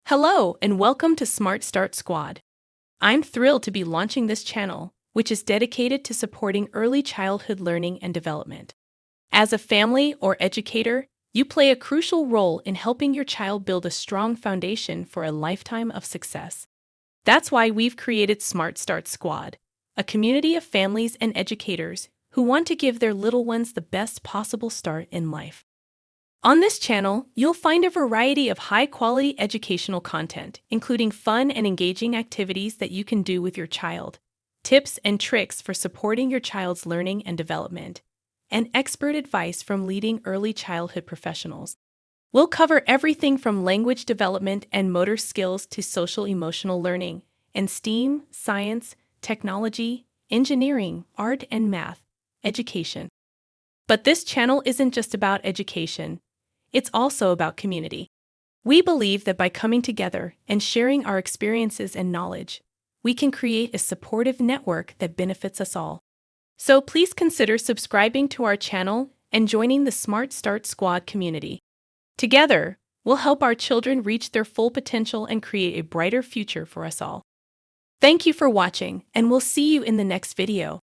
Hello, and welcome to Smart Start Squad. I'm thrilled to be launching this channel, which is dedicated to supporting early childhood learning and development. As a family or educator, you play a crucial role in helping your child build a strong foundation for a lifetime of success. That's why we've created Smart Start Squad, a community of families and educators who want to give their little ones the best possible start in life. On this channel, you'll find a variety of high-quality educational content, including fun and engaging activities that you can do with your child, tips and tricks for supporting your child's learning and development, and expert advice from leading early childhood professionals. We'll cover everything from language development and motor skills to social-emotional learning, and STEAM, science, technology, engineering, art and math, education. But this channel isn't just about education. It's also about community. We believe that by coming together and sharing our experiences and knowledge, we can create a supportive network that benefits us all. So please consider subscribing to our channel and joining the Smart Start Squad community. Together, we'll help our children reach their full potential and create a brighter future for us all. Thank you for watching, and we'll see you in the next video.